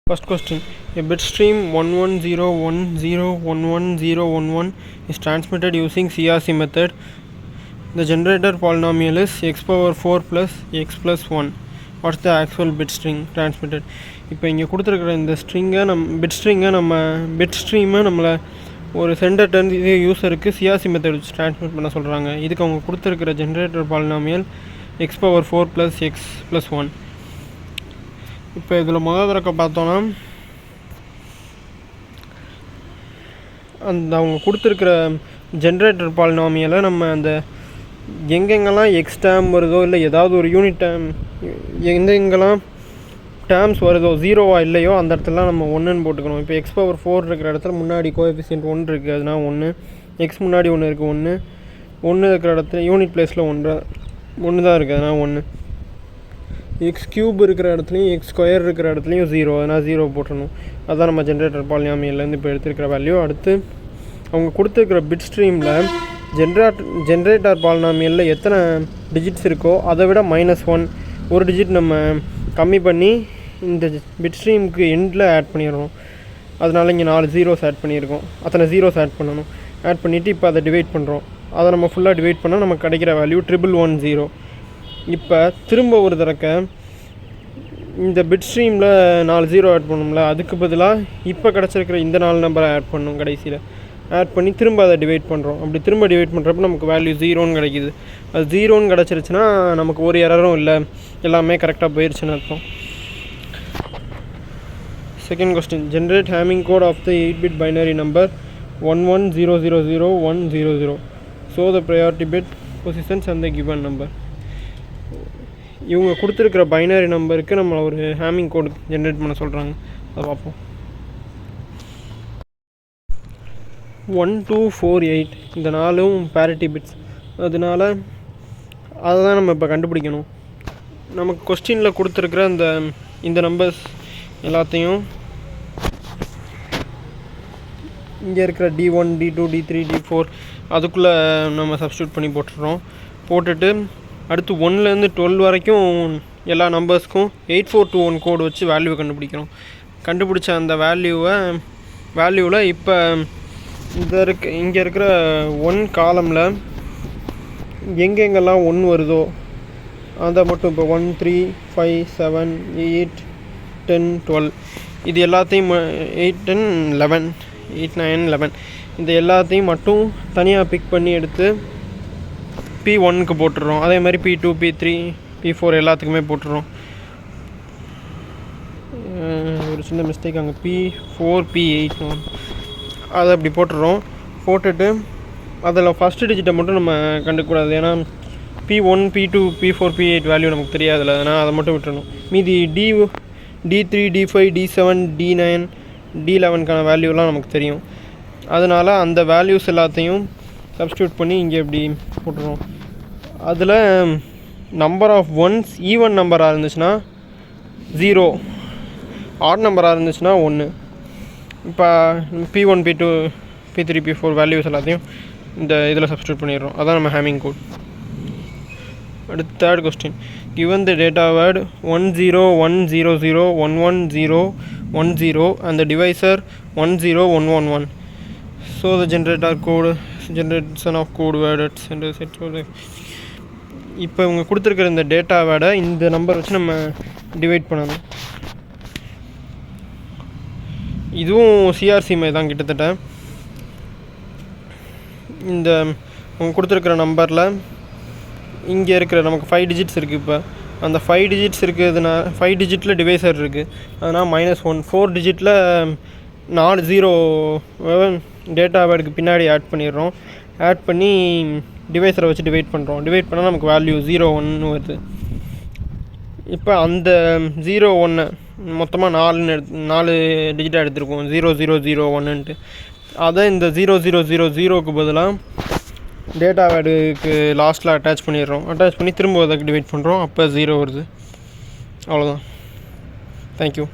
First question. A bit stream 1101011011 is transmitted using CRC method. The generator polynomial is x power 4 plus x plus 1. What's the actual bit string transmitted? இப்போ இங்கே கொடுத்துருக்குற இந்த ஸ்ட்ரிங்கை bit ஸ்ட்ரீமை நம்மளை ஒரு centre turn இது யூஸருக்கு CRC method வச்சு transmit பண்ண சொல்கிறாங்க. இதுக்கு அவங்க கொடுத்துருக்கிற generator polynomial X power 4 plus X plus 1. இப்போ இதில் முதல் தடவை பார்த்தோன்னா அந்த அவங்க கொடுத்துருக்கிற ஜென்ரேட்டர் பாலினாமியலை நம்ம அந்த எங்கெங்கெல்லாம் எக்ஸ் டேம் வருதோ இல்லை ஏதாவது ஒரு யூனிட் டேம் எங்கெங்கெல்லாம் டேர்ம்ஸ் வருதோ ஜீரோவாக இல்லையோ அந்த இடத்துலலாம் நம்ம ஒன்றுன்னு போட்டுக்கணும். இப்போ எக்ஸ் பவர் 4 இருக்கிற இடத்துல முன்னாடி கோஎஃபிஷியன்ட் 1 இருக்குது, அதுனால் 1. எக்ஸ் முன்னாடி 1 இருக்குது, 1 இருக்கிற இடத்துல யூனிட் பிளேஸில் 1 தான் இருக்குது, அதனால் 1. எக்ஸ் க்யூப் இருக்கிற இடத்துலையும் எக்ஸ் ஸ்கொயர் இருக்கிற இடத்துலையும் 0, அதனால் 0 போட்டணும். அதுதான் நம்ம ஜென்ரேட்டர் பாலினாமியல்லேருந்து இப்போ எடுத்துருக்கிற வேல்யூ. அடுத்து அவங்க கொடுத்துருக்கிற பிட் ஸ்ட்ரீமில் ஜென்ரேட்டர் பாலினாமியலில் எத்தனை டிஜிட்ஸ் இருக்கோ அதை விட -1 ஒரு டிஜிட் நம்ம கம்மி பண்ணி இந்த பிட் ஸ்ட்ரீமுக்கு எண்டில் ஆட் பண்ணிடுறோம். அதனால் இங்கே 4 ஜீரோஸ் ஆட் பண்ணியிருக்கோம், அத்தனை ஜீரோஸ் ஆட் பண்ணணும். ஆட் பண்ணிவிட்டு இப்போ அதை டிவைட் பண்ணுறோம். அதை நம்ம ஃபுல்லாக டிவைட் பண்ணால் நமக்கு கிடைக்கிற வேல்யூ 1110. இப்போ திரும்ப ஒரு தடக்க இந்த பிட் ஸ்ட்ரீமில் 4 ஜீரோ ஆட் பண்ணோம்ல, அதுக்கு பதிலாக இப்போ கிடச்சிருக்கிற இந்த 4 நம்பரை ஆட் பண்ணணும். கடைசியில் ஆட் பண்ணி திரும்ப அதை டிவைட் பண்ணுறோம். அப்படி திரும்ப டிவைட் பண்ணுறப்ப நமக்கு வேல்யூ 0ன்னு கிடைக்கிது. அது 0ன்னு கிடச்சிருச்சுன்னா நமக்கு ஒரு எரரும் இல்லை, எல்லாமே கரெக்டாக போயிடுச்சுன்னு அர்த்தம். Second question. Generate hamming code of the 8-bit binary number 11000100. So the priority bit positions அந்த கிவன் நம்பர். இவங்க கொடுத்துருக்கிற பைனரி நம்பருக்கு நம்ம ஒரு ஹேமிங் கோடு ஜென்ரேட் பண்ண சொல்கிறாங்க, அதை பார்ப்போம். 1 2 4 8 இந்த 4ம் பேரிட்டி பிட்ஸ், அதனால் அதை தான் நம்ம இப்போ கண்டுபிடிக்கணும். நமக்கு கொஸ்டினில் கொடுத்துருக்குற இந்த நம்பர்ஸ் எல்லாத்தையும் இங்கே இருக்கிற D1 D2 D3 D4 அதுக்குள்ளே நம்ம சப்ஸ்டியூட் பண்ணி போட்டுட்டு அடுத்து 1லேருந்து 12 வரைக்கும் எல்லா நம்பர்ஸ்க்கும் 8421 கோடு வச்சு வேல்யூவை கண்டுபிடிக்கிறோம். கண்டுபிடிச்ச அந்த வேல்யூவில் இப்போ இங்கே இருக்கிற 1 காலமில் எங்கெங்கெல்லாம் 1 வருதோ அதை மட்டும் இப்போ 1 3 5 7 8 10 12 இது எல்லாத்தையும் 8 10 11 8 9 11 இந்த எல்லாத்தையும் மட்டும் தனியாக பிக் பண்ணி எடுத்து P1க்கு போட்டுடுறோம். அதே மாதிரி P2 P3 P4 எல்லாத்துக்குமே போட்டுடுறோம். ஒரு சின்ன மிஸ்டேக் அங்கே P4 P8 அதை அப்படி போட்டுடுறோம். போட்டுட்டு அதில் ஃபஸ்ட்டு டிஜிட்டை மட்டும் நம்ம கண்டுக்கூடாது, ஏன்னா P1 P2 P4 P8 value நமக்கு தெரியாதுல்ல, அதனால் அதை மட்டும் விட்டுறணும். மீதி D3 D5 D7 D9 D11க்கான வேல்யூலாம் நமக்கு தெரியும். அதனால் அந்த வேல்யூஸ் எல்லாத்தையும் சப்ஸ்டியூட் பண்ணி இங்கே இப்படி போட்டுருவோம். அதில் நம்பர் ஆஃப் ஒன்ஸ் ஈவன் நம்பராக இருந்துச்சுன்னா 0, ஆட் நம்பராக இருந்துச்சுன்னா 1. இப்போ P1 P2 P3 P4 values எல்லாத்தையும் இந்த இதில் சப்ஸ்டியூட் பண்ணிடுறோம். அதான் நம்ம ஹேமிங் கோட். அடுத்து third question. given the data word 10100111010 and the divisor 10111. So the generation of code word set. இப்போ இவங்க கொடுத்துருக்கிற இந்த டேட்டா வேர்டை இந்த நம்பர் வச்சு நம்ம டிவைட் பண்ணணும். இதுவும் சிஆர்சி மாதிரி தான் கிட்டத்தட்ட. இந்த அவங்க கொடுத்துருக்கிற நம்பரில் இங்கே இருக்கிற நமக்கு 5 டிஜிட்ஸ் இருக்குது. இப்போ அந்த 5 டிஜிட்ஸ் இருக்குதுன்னா 5 டிஜிட்டில் டிவைசர் இருக்குது, அதனால் -1. 4 டிஜிட்டில் 4 ஜீரோ டேட்டா வேர்டுக்கு பின்னாடி ஆட் பண்ணிடுறோம். ஆட் பண்ணி டிவைசரை வச்சு டிவைட் பண்ணுறோம். டிவைட் பண்ணால் நமக்கு வேல்யூ 0 1 வருது. இப்போ அந்த 0 1 மொத்தமாக 4 டிஜிட்டாக எடுத்துருக்கோம், 0 0 0 1ன்ட்டு. அதை இந்த 0 0 0 0க்கு பதிலாக டேட்டா வேர்டுக்கு லாஸ்ட்டில் அட்டாச் பண்ணிடுறோம். அட்டாச் பண்ணி திரும்ப அதுக்கு டிவைட் பண்ணுறோம். அப்போ 0 வருது. அவ்வளோதான். தேங்க்யூ.